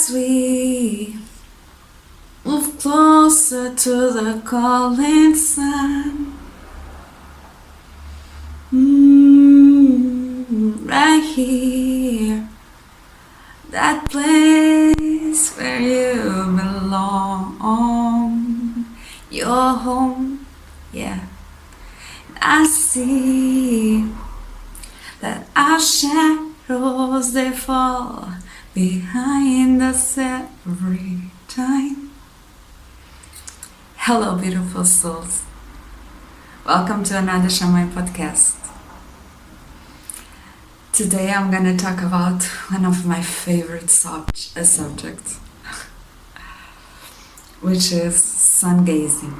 As we move closer to the calling sun, right here, that place where you belong, your home, yeah. I see that our shadows, they fall behind us every time. Hello, beautiful souls. Welcome to another Shamayim Podcast. Today I'm gonna talk about one of my favorite subjects, which is sungazing.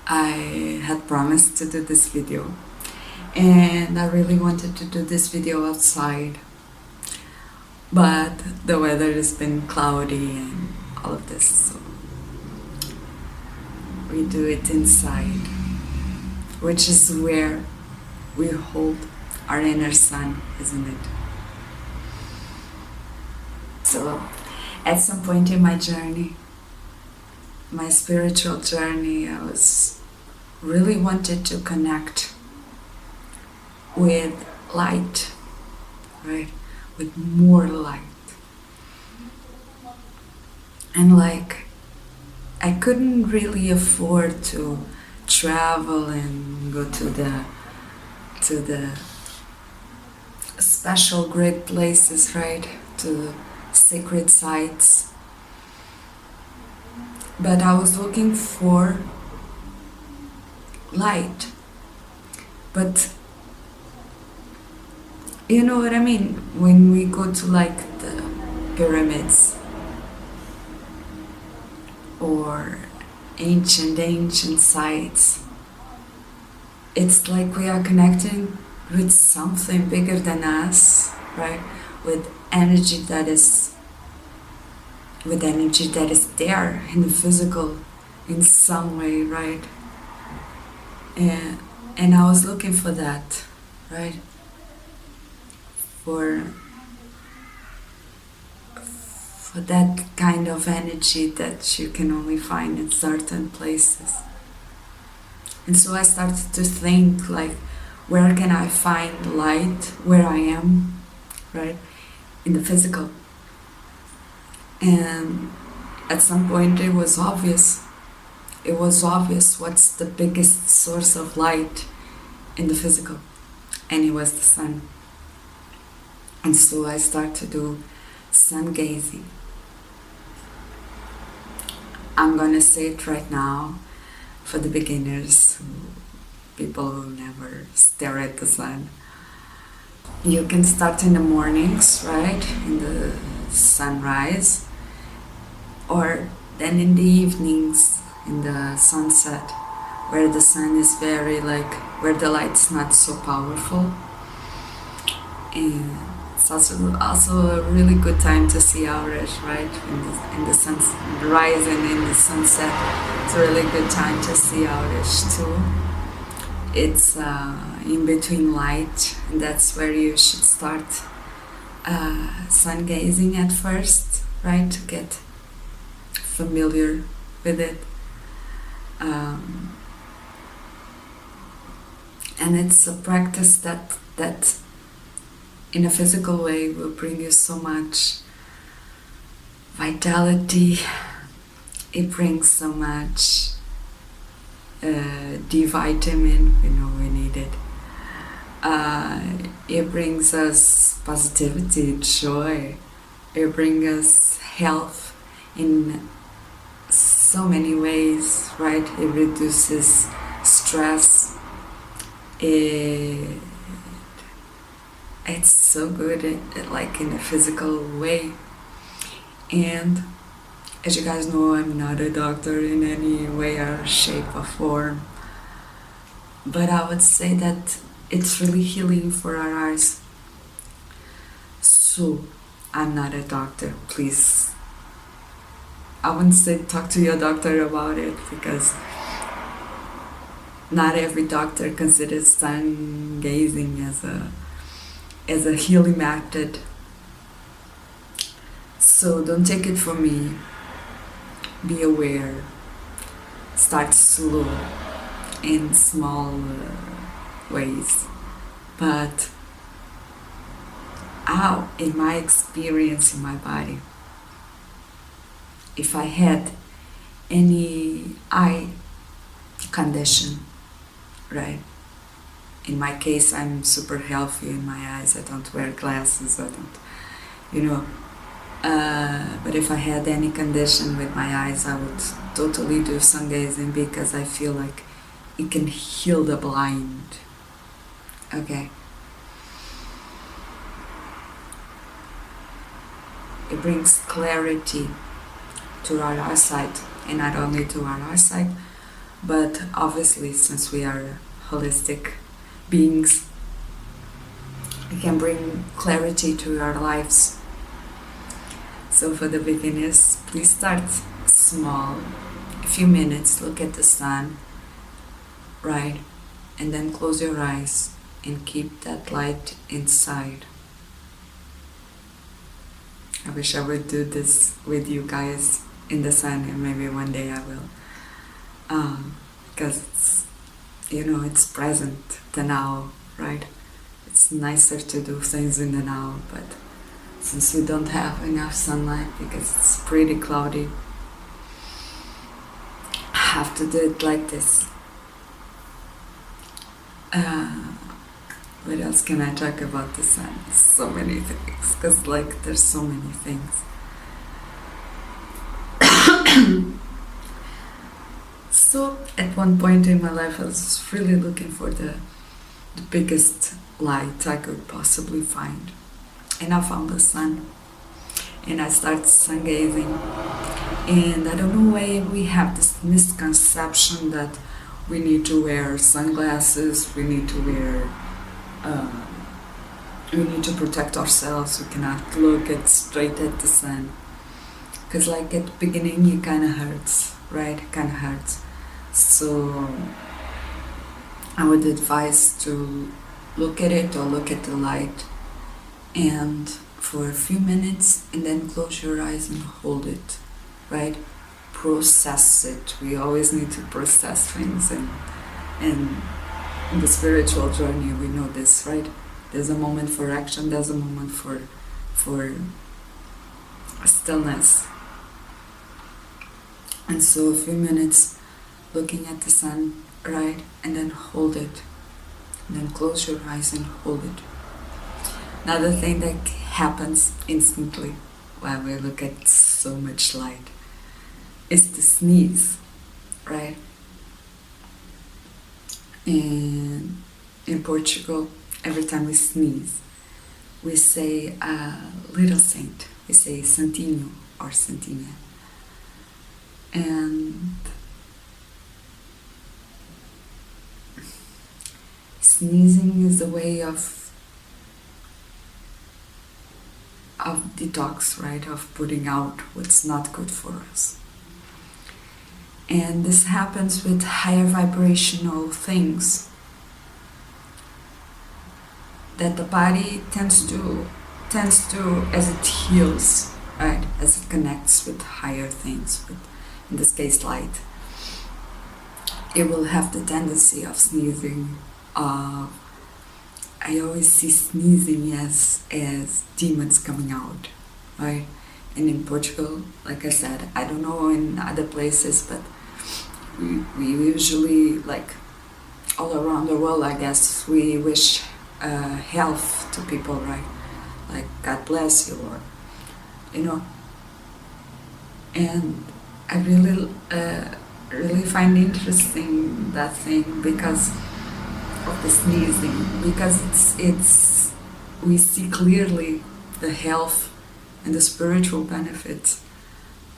I had promised to do this video, and I really wanted to do this video outside, but the weather has been cloudy and all of this, so we do it inside, which is where we hold our inner sun, isn't it? So at some point in my journey, my spiritual journey, I was really wanted to connect with light, right? With more light. And I couldn't really afford to travel and go to the special great places, right? To sacred sites. But I was looking for light. But you know what I mean? When we go to the pyramids or ancient sites, it's like we are connecting with something bigger than us, right? With energy that is there in the physical in some way, right? And I was looking for that, right? For that kind of energy that you can only find in certain places. And so I started to think where can I find light where I am, right? In the physical. And at some point it was obvious. It was obvious what's the biggest source of light in the physical. And it was the sun. And so I started to do sun gazing. I'm gonna say it right now for the beginners, people who never stare at the sun. You can start in the mornings, right? In the sunrise, or then in the evenings, in the sunset, where the sun is very where the light's not so powerful. And it's also a really good time to see auras, right? In the sunrise and in the sunset, it's a really good time to see auras too. It's in between light, and that's where you should start sun gazing at first, right? To get familiar with it. And it's a practice that in a physical way will bring you so much vitality. It brings so much D vitamin, we need it. It brings us positivity, joy. It brings us health in so many ways, right? It reduces stress. It's so good in a physical way. And as you guys know, I'm not a doctor in any way or shape or form, but I would say that it's really healing for our eyes. So I'm not a doctor, please. I wouldn't say talk to your doctor about it, because not every doctor considers sun gazing as a healing method. So don't take it from me. Be aware. Start slow in small ways. But how, in my experience in my body, if I had any eye condition, right? In my case, I'm super healthy in my eyes. I don't wear glasses. I don't, you know. But if I had any condition with my eyes, I would totally do Sungazing because I feel like it can heal the blind. Okay. It brings clarity to our eyesight, and not only to our eyesight, but obviously, since we are holistic beings, it can bring clarity to our lives. So for the beginners, please start small, a few minutes, look at the sun, right? And then close your eyes and keep that light inside. I wish I would do this with you guys in the sun, and maybe one day I will. Because it's, it's present, the now, right? It's nicer to do things in the now, but since we don't have enough sunlight because it's pretty cloudy, I have to do it like this. What else can I talk about the sun? So many things, because there's so many things. So at one point in my life I was really looking for the biggest light I could possibly find, and I found the sun, and I started Sungazing. And I don't know why we have this misconception that we need to wear sunglasses, we need to protect ourselves, we cannot look straight at the sun, because at the beginning it kind of hurts, right? It kind of hurts. So I would advise to look at it or look at the light and for a few minutes, and then close your eyes and hold it, right? Process it. We always need to process things, and in the spiritual journey we know this, right? There's a moment for action, there's a moment for stillness. And so a few minutes looking at the sun, right? And then hold it. And then close your eyes and hold it. Another thing that happens instantly while we look at so much light is to sneeze, right? And in Portugal, every time we sneeze, we say a little saint. We say Santinho or Santinha. And sneezing is a way of detox, right? Of putting out what's not good for us. And this happens with higher vibrational things that the body tends to as it heals, right? As it connects with higher things, with, in this case, light. It will have the tendency of sneezing. I always see sneezing as demons coming out, right? And in Portugal, like I said, I don't know in other places, but we usually, all around the world, I guess, we wish health to people, right? Like, God bless you, or, and I really find interesting that thing because of the sneezing, because it's we see clearly the health and the spiritual benefits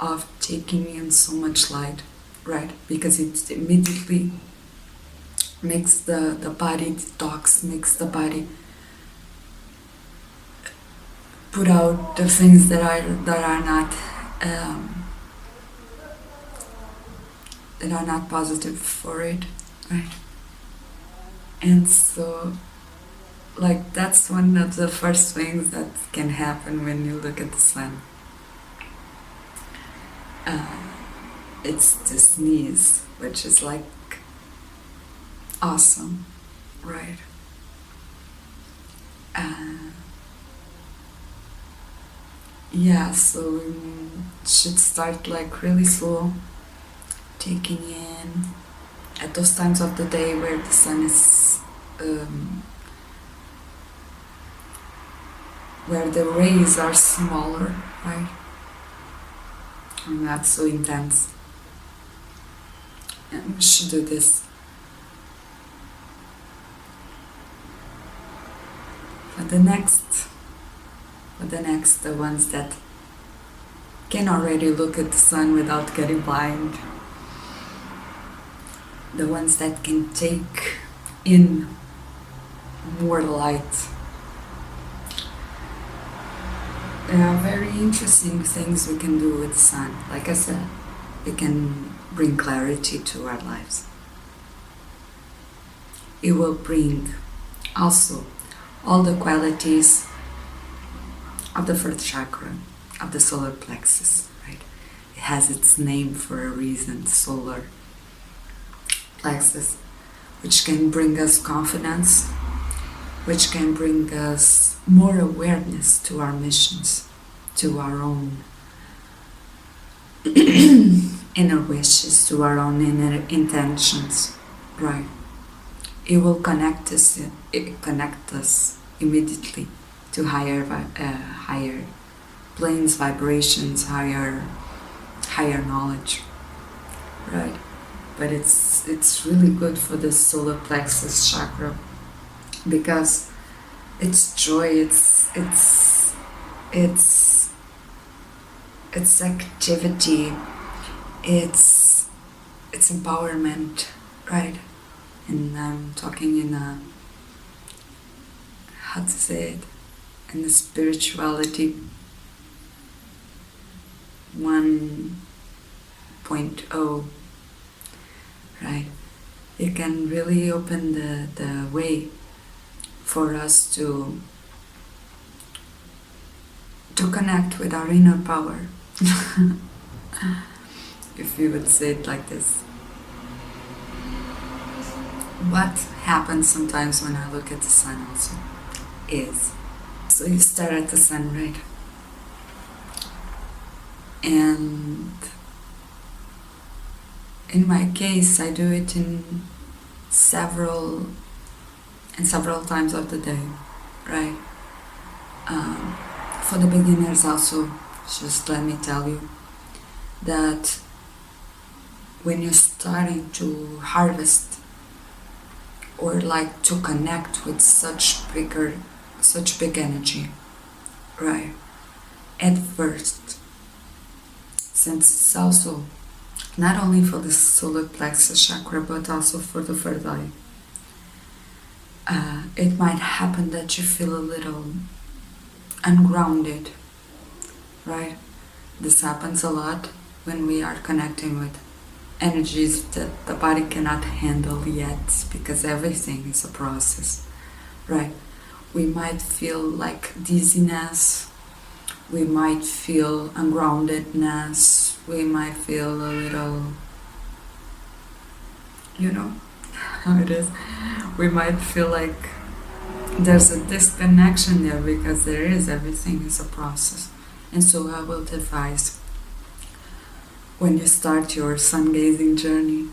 of taking in so much light, right? Because it immediately makes the body detox, makes the body put out the things that are not positive for it, right? And so, that's one of the first things that can happen when you look at the sun. it's the sneeze, which is like awesome, right? Yeah, so we should start like really slow, taking in at those times of the day where the sun is, where the rays are smaller, right? And not so intense. And we should do this. For the next, the ones that can already look at the sun without getting blind, the ones that can take in more light. There are very interesting things we can do with the sun. Like I said, it can bring clarity to our lives. It will bring also all the qualities of the first chakra, of the solar plexus, right? It has its name for a reason, solar plexus, which can bring us confidence, which can bring us more awareness to our missions, to our own inner wishes, to our own inner intentions, right? It will connect us immediately to higher planes, vibrations, higher knowledge, right? But it's really good for the solar plexus chakra because it's joy, it's activity, it's empowerment, right? And I'm talking in a, how to say it, in the spirituality 1.0, right? It can really open the way for us to connect with our inner power, if you would say it like this. What happens sometimes when I look at the sun also is, so you stare at the sun, right? And in my case, I do it in several times of the day, right? For the beginners also, just let me tell you that when you're starting to harvest or like to connect with such big energy, right? At first, since it's also not only for the solar plexus chakra but also for the third eye, it might happen that you feel a little ungrounded, right? This happens a lot when we are connecting with energies that the body cannot handle yet, because everything is a process, right? We might feel like dizziness, we might feel ungroundedness, we might feel a little, you know how it is. We might feel like there's a disconnection there, because everything is a process. And so I will advise, when you start your sun-gazing journey,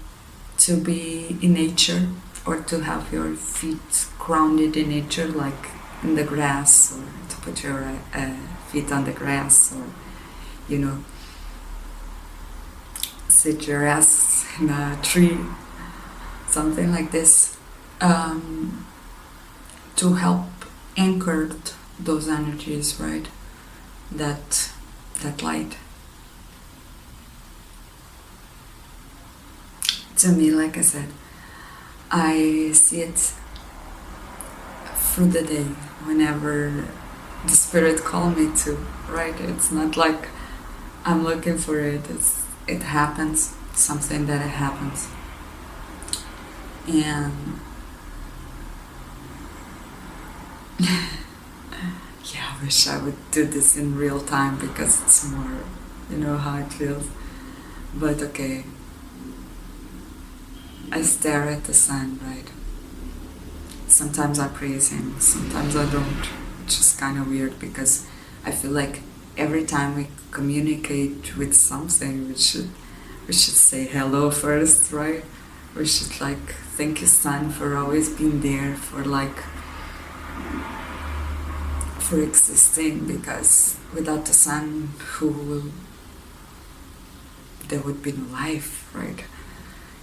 to be in nature, or to have your feet grounded in nature, like in the grass, or to put your feet on the grass, or, sit your ass in a tree, something like this, to help anchor those energies, right? That light. To me, like I said, I see it through the day, whenever the spirit call me to, right? It's not like I'm looking for it. It happens, something that it happens. And yeah, I wish I would do this in real time, because it's more, how it feels. But okay, I stare at the sun, right? Sometimes I praise him, sometimes I don't, which is kind of weird because I feel like every time we communicate with something, we should say hello first, right? We should like thank you, sun, for always being there, for existing, because without the sun, there would be no life, right?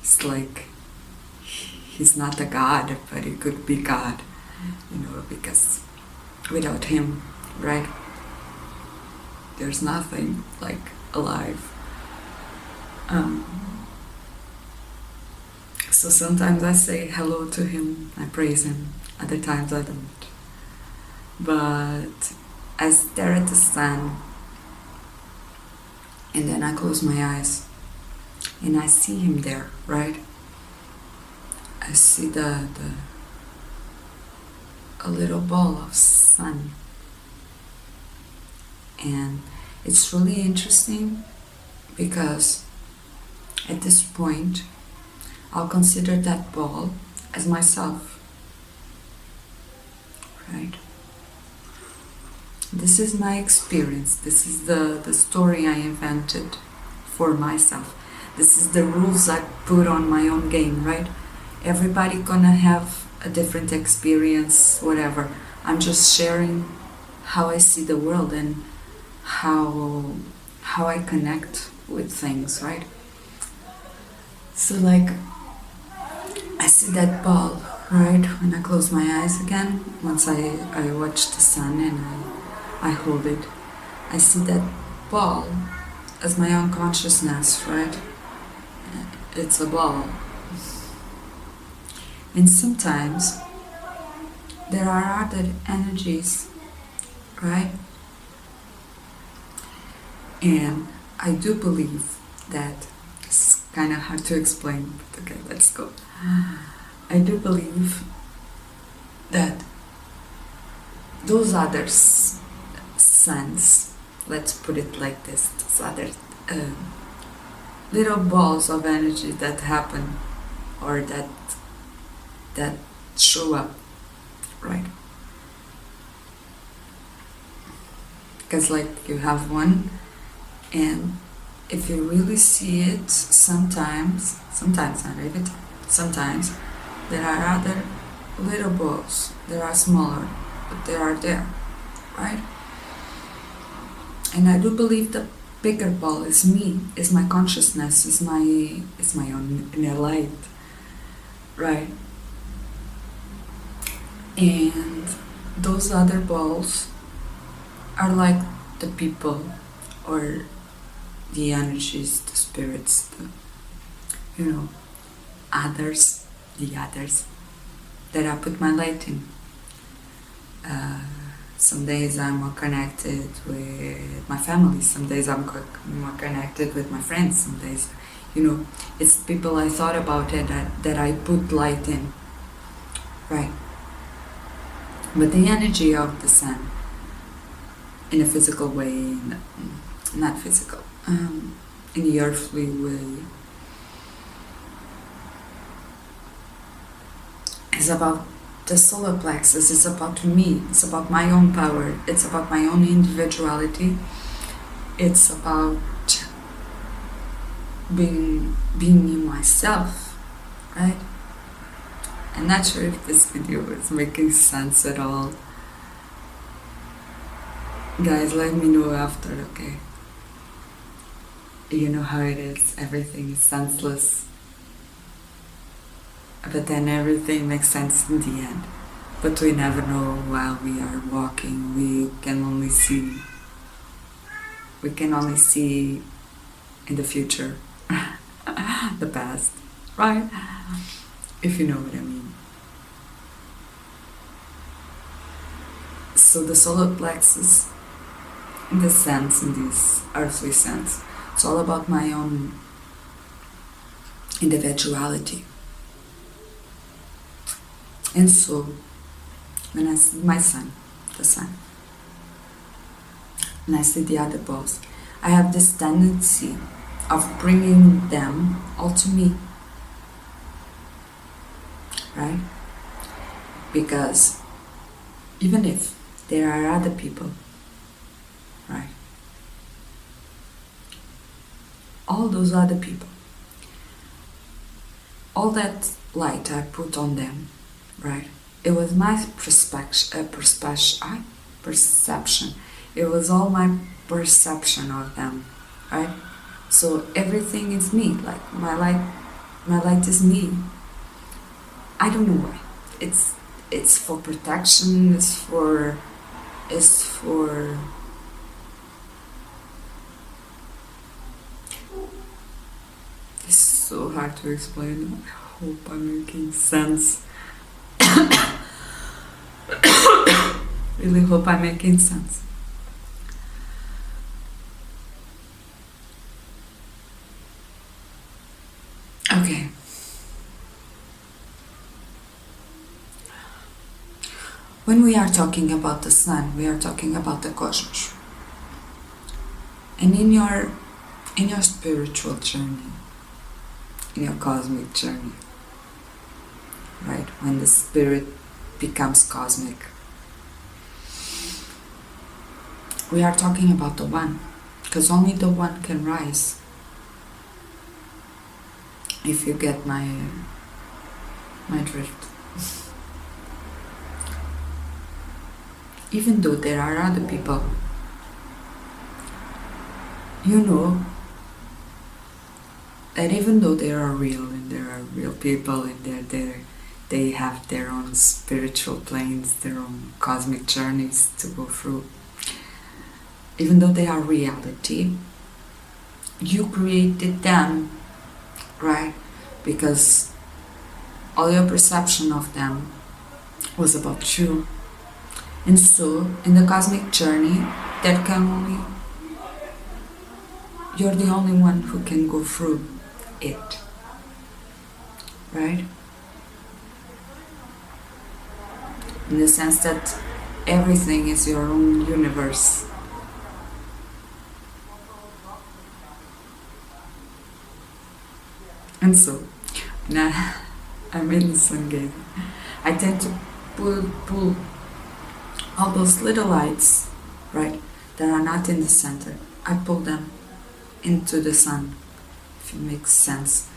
It's like he's not a god, but he could be God, because without him, right, there's nothing like alive. So sometimes I say hello to him, I praise him, other times I don't. But I stare at the sun, and then I close my eyes and I see him there, right? I see a little ball of sun, and it's really interesting because at this point I'll consider that ball as myself, right? This is my experience. This is the story I invented for myself. This is the rules I put on my own game, right? Everybody gonna have a different experience, whatever. I'm just sharing how I see the world and how I connect with things, right? So like I see that ball, right, when I close my eyes again, once I watch the sun and I hold it. I see that ball as my own consciousness, right? It's a ball. And sometimes there are other energies, right? And I do believe that it's kind of hard to explain, but okay, let's go. I do believe that those other suns, let's put it like this, those other little balls of energy that happen or that show up, right? Because like you have one, and if you really see it, sometimes not every time, sometimes there are other little balls. They are smaller, but they are there, right? And I do believe the bigger ball is me, is my consciousness, is my own inner light, right? And those other balls are like the people or the energies, the spirits, others, the others that I put my light in. Some days I'm more connected with my family, some days I'm more connected with my friends, some days, it's people I thought about it that I put light in, right? But the energy of the sun, in a physical way, not physical, in the earthly way, is about the solar plexus. It's about me, it's about my own power, it's about my own individuality, it's about being me myself, right? I'm not sure if this video is making sense at all. Guys, let me know after, okay? You know how it is, everything is senseless, but then everything makes sense in the end. But we never know while we are walking. We can only see in the future the past, right? If you know what I mean. So the solar plexus, in this sense, in this earthly sense, it's all about my own individuality. And so when I see my sun, the sun, and I see the other balls, I have this tendency of bringing them all to me, right? Because even if there are other people, right? All those other people, all that light I put on them, right? It was my perception. It was all my perception of them, right? So everything is me. Like my light is me. I don't know why. It's for protection. It's for. It's so hard to explain. I hope I'm making sense. Really hope I'm making sense. Okay. When we are talking about the sun, we are talking about the cosmos. And in your spiritual journey, in your cosmic journey, right? When the spirit becomes cosmic, we are talking about the one, because only the one can rise. If you get my drift. Even though there are other people, you know that even though they are real and there are real people and they have their own spiritual planes, their own cosmic journeys to go through, even though they are reality, you created them, right? Because all your perception of them was about you. And so, in the cosmic journey, you're the only one who can go through it, right? In the sense that everything is your own universe. And so, now I'm in Sungazing. I tend to pull all those little lights, right, that are not in the center. I pull them into the sun, if it makes sense,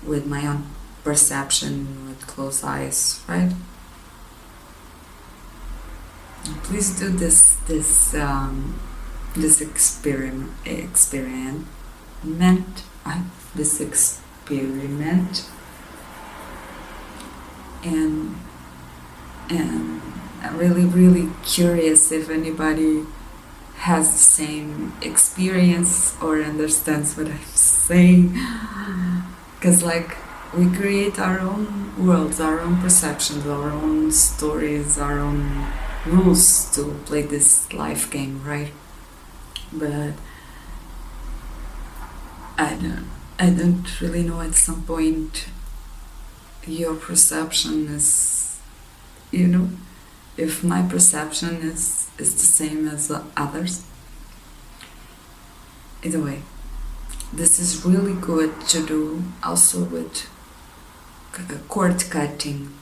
with my own perception, with closed eyes, right? Please do this experiment, and I'm really curious if anybody has the same experience or understands what I'm saying, because like we create our own worlds, our own perceptions, our own stories, our own rules to play this life game, right? But I don't really know. At some point your perception is, if my perception is the same as others. Either way, this is really good to do also with cord cutting,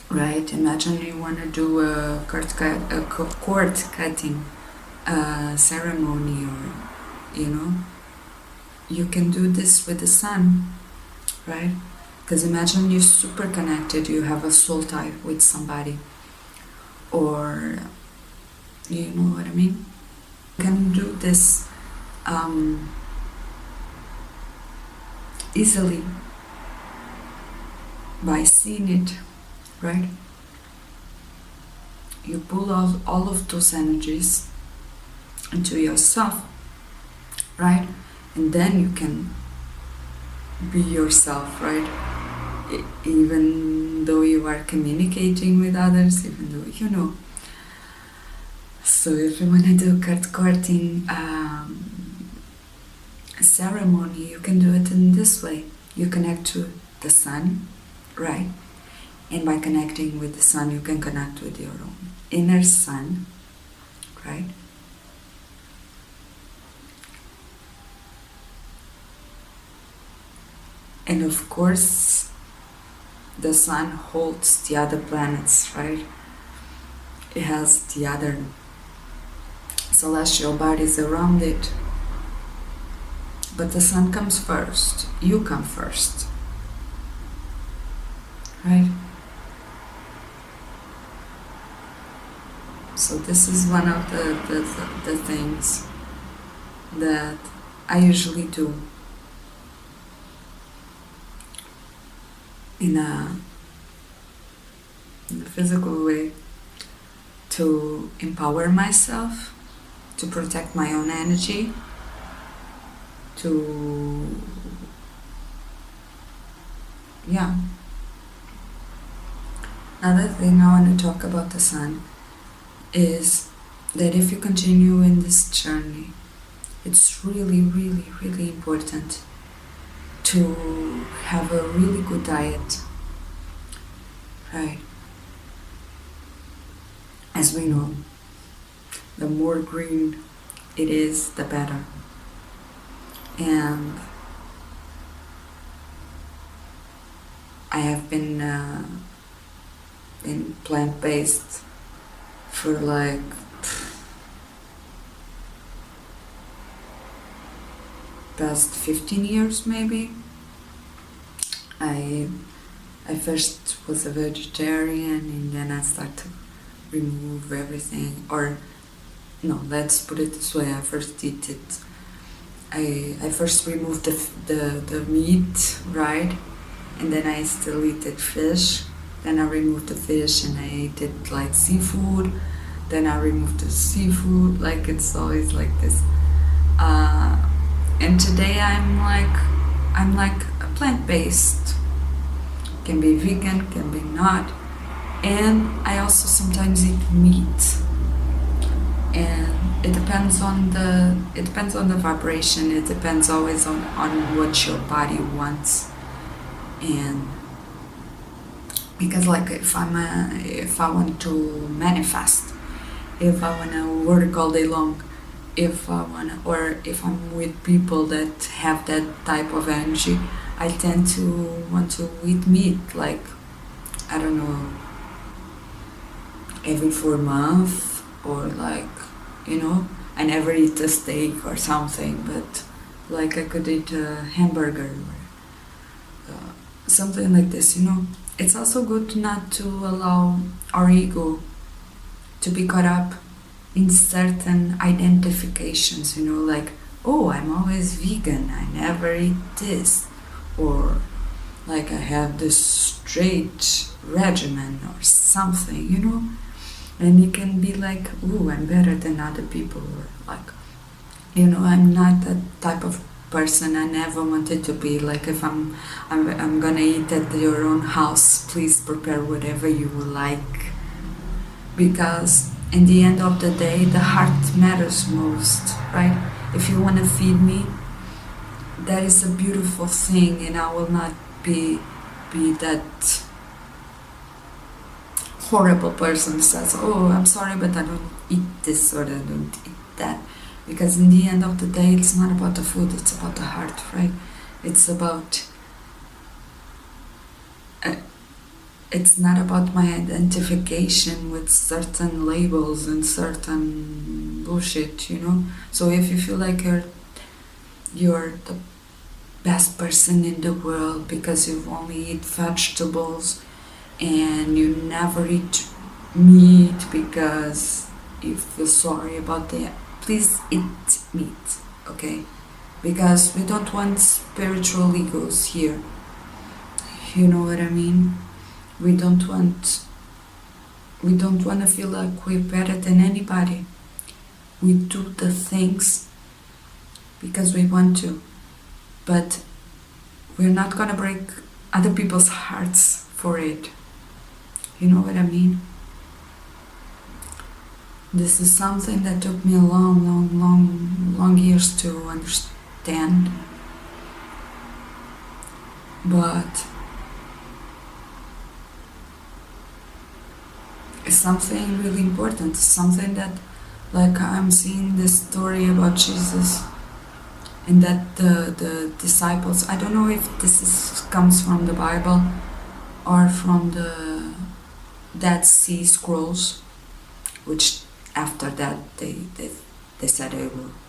right? Imagine you want to do a cord cutting ceremony, or you can do this with the sun, right? Because imagine you're super connected, you have a soul tie with somebody, or you know what I mean? You can do this easily by seeing it, right? You pull all of those energies into yourself, right? And then you can be yourself, right? Even though you are communicating with others, even though, So if you want to do cutting ceremony, you can do it in this way. You connect to the sun, right? And by connecting with the sun, you can connect with your own inner sun, right? And of course, the sun holds the other planets, right? It has the other celestial bodies around it. But the sun comes first. You come first. Right? So this is one of the things that I usually do in a physical way to empower myself, to protect my own energy, to Another thing I want to talk about the sun is that if you continue in this journey, it's really, really, really important to have a really good diet, right? As we know, the more green it is, the better. And I have been plant-based for like past 15 years maybe. I first was a vegetarian and then I started to remove everything, or no, let's put it this way, I first did it. I first removed the meat, right? And then I still eat fish. Then I removed the fish and I ate it like seafood. Then I removed the seafood, like it's always like this. And today I'm like a plant-based. Can be vegan, can be not. And I also sometimes eat meat. And it depends on the vibration. It depends always on what your body wants. And because like if I want to manifest, if I want to work all day long, if I'm with people that have that type of energy, I tend to want to eat meat, like, I don't know, every 4 months, or like, I never eat a steak or something, but like I could eat a hamburger or something like this, It's also good not to allow our ego to be caught up in certain identifications, like, oh, I'm always vegan, I never eat this, or like I have this straight regimen or something, and you can be like, ooh, I'm better than other people, or like, I'm not that type of person. I never wanted to be like, if I'm gonna eat at your own house, please prepare whatever you would like, because in the end of the day, the heart matters most, right? If you want to feed me, that is a beautiful thing, and I will not be that horrible person who says, oh, I'm sorry, but I don't eat this or I don't eat that. Because in the end of the day, it's not about the food, it's about the heart, right? It's not about my identification with certain labels and certain bullshit, So if you feel like you're the best person in the world because you only eat vegetables and you never eat meat because you feel sorry about that, please eat meat, okay? Because we don't want spiritual egos here. You know what I mean? We don't want to feel like we're better than anybody. We do the things because we want to, but we're not gonna break other people's hearts for it. You know what I mean? This is something that took me a long years to understand. But it's something really important, something that, like, I'm seeing this story about Jesus, and that the disciples, I don't know if comes from the Bible or from the Dead Sea Scrolls, which after that they said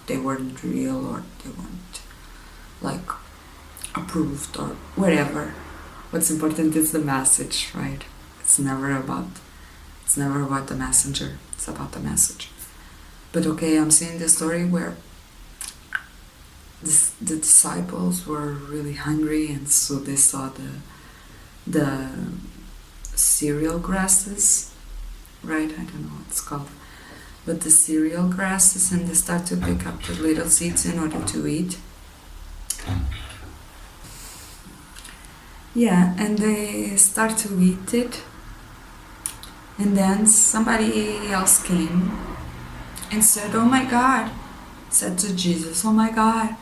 they weren't real, or they weren't like approved or whatever. What's important is the message, right? It's never about the messenger, it's about the message. But okay, I'm seeing the story where the disciples were really hungry, and so they saw the cereal grasses, right? I don't know what it's called, but the cereal grasses, and they start to pick up the little seeds in order to eat. Yeah, and they start to eat it, and then somebody else came and said, "Oh my God," said to Jesus, "Oh my God,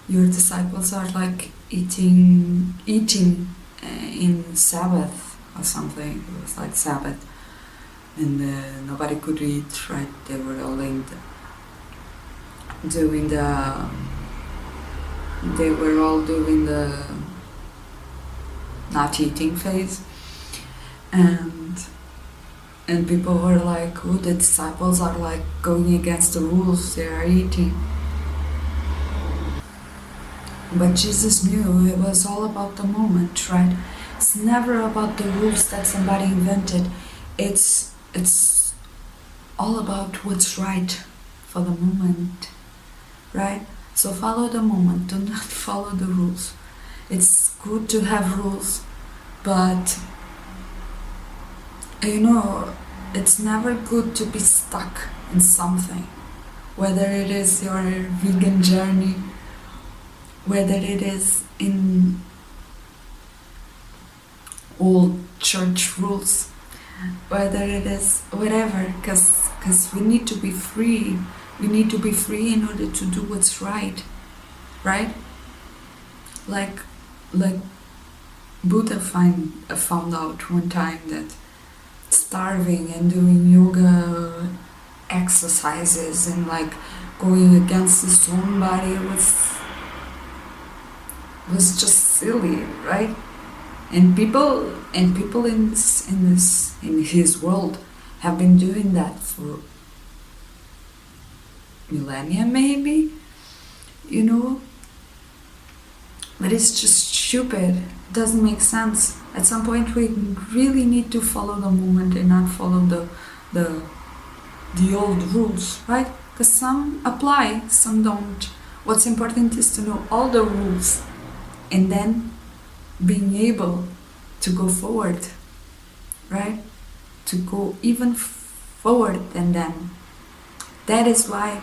your disciples are like eating in Sabbath or something." It was like Sabbath, and nobody could eat, right? They were all doing the not eating phase, and people were like, "Oh, the disciples are like going against the rules, they are eating." But Jesus knew it was all about the moment, right? It's never about the rules that somebody invented. It's all about what's right for the moment, right? So follow the moment, do not follow the rules. It's good to have rules, but it's never good to be stuck in something, whether it is your vegan journey, whether it is in old church rules, whether it is whatever, because we need to be free. We need to be free in order to do what's right? Like Buddha found out one time that starving and doing yoga exercises and like going against his own body was just silly, right? And people in his world have been doing that for millennia, maybe, but it's just stupid. It doesn't make sense. At some point, we really need to follow the moment and not follow the old rules, right? Because some apply, some don't. What's important is to know all the rules and then being able to go forward, right? To go even forward than them. That is why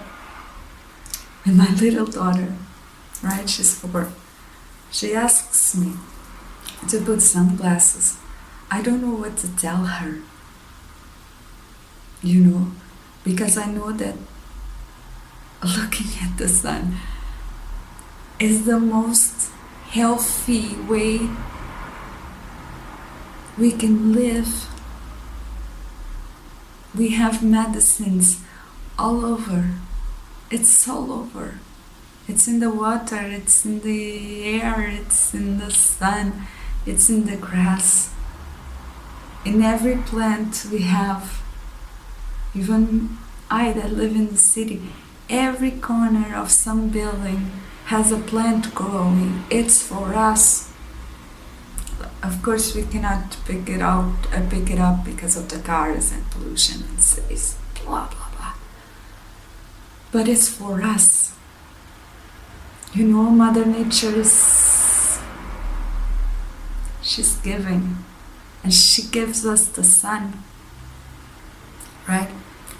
when my little daughter, right, she's 4, she asks me to put sunglasses, I don't know what to tell her, because I know that looking at the sun is the most healthy way we can live. We have medicines all over. It's all over. It's in the water, it's in the air, it's in the sun, it's in the grass. In every plant we have. Even I that live in the city, every corner of some building has a plant growing. It's for us. Of course, we cannot pick it up because of the cars and pollution and cities, blah blah blah. But it's for us. Mother Nature she's giving, and she gives us the sun, right?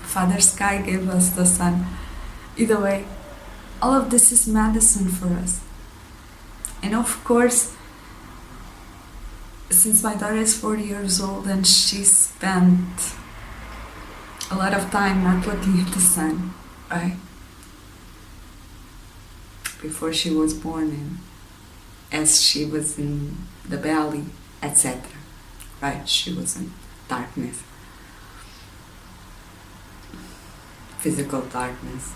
Father Sky gave us the sun. Either way, all of this is medicine for us. And of course, since my daughter is 40 years old and she spent a lot of time not looking at the sun, right? Before she was born and as she was in the belly, etc. Right? She was in darkness. Physical darkness.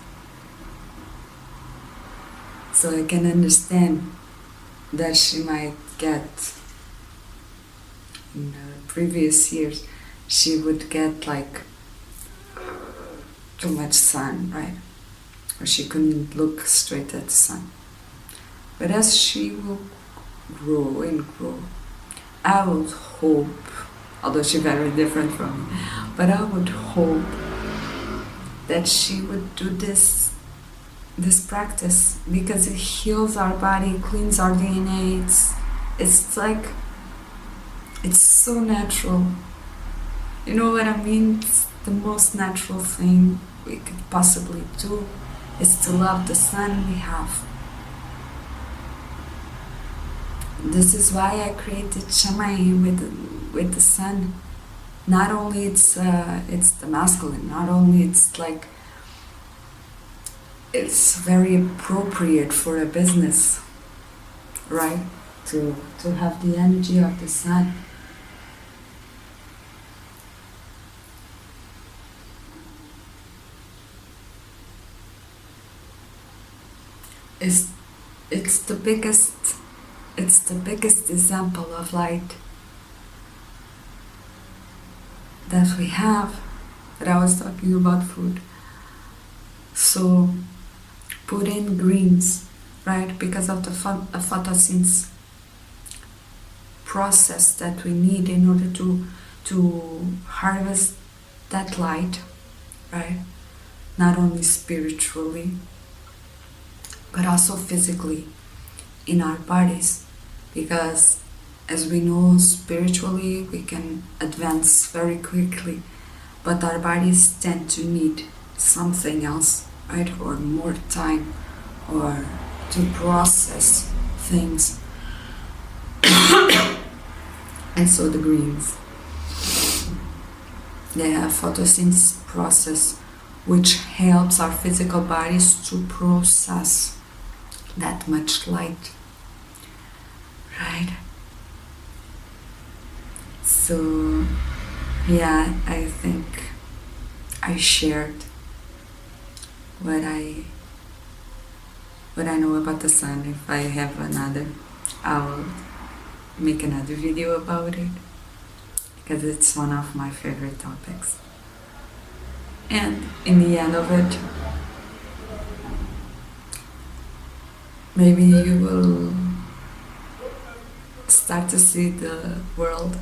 So I can understand that she might get, in the previous years, she would get like too much sun, right? Or she couldn't look straight at the sun. But as she will grow and grow, I would hope, although she's very different from me, but I would hope that she would do this practice, because it heals our body, cleans our DNA. It's like, it's so natural. You know what I mean? It's the most natural thing we could possibly do is to love the sun we have. This is why I created Shamayim with the sun. Not only it's the masculine, not only it's like, it's very appropriate for a business, right? To have the energy of the sun. It's the biggest example of light that we have. That I was talking about food. So put in greens, right? Because of the photosynthesis process that we need in order to harvest that light, right? Not only spiritually, but also physically in our bodies. Because as we know, spiritually we can advance very quickly, but our bodies tend to need something else, right? Or more time, or to process things. And so the greens, they have photosynthesis process, which helps our physical bodies to process that much light, right? So yeah, I think I shared what I know about the sun. If I have another, I'll make another video about it, because it's one of my favorite topics. And in the end of it, maybe you will start to see the world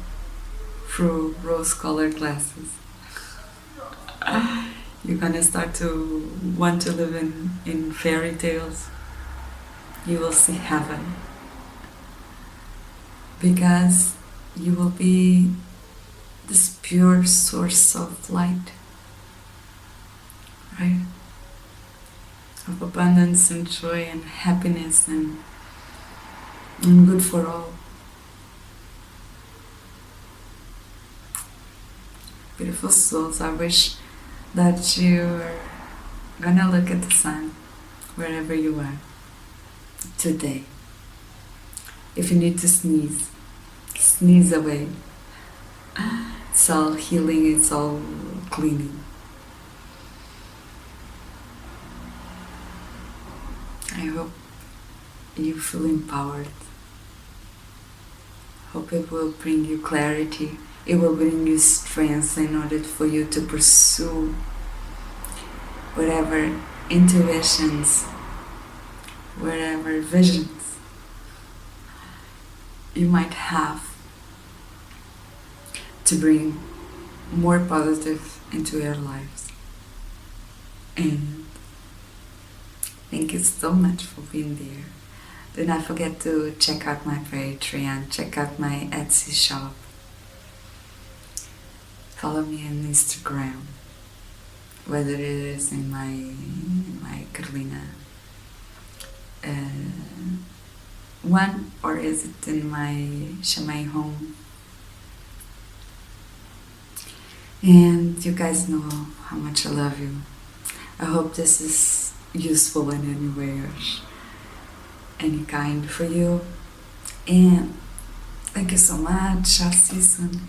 through rose-colored glasses. You're gonna start to want to live in fairy tales. You will see heaven, because you will be this pure source of light, right? Of abundance and joy and happiness and good for all. Beautiful souls, I wish that you are gonna look at the sun wherever you are today. If you need to sneeze, sneeze away. It's all healing, it's all cleaning. I hope you feel empowered. Hope it will bring you clarity. It will bring you strength in order for you to pursue whatever intuitions, whatever visions you might have to bring more positive into your lives. And thank you so much for being there. Do not forget to check out my Patreon, check out my Etsy shop. Follow me on Instagram, whether it is in my Carolina one, or is it in my Shamayim home. And you guys know how much I love you. I hope this is useful in any way or any kind for you. And thank you so much. I'll see you soon.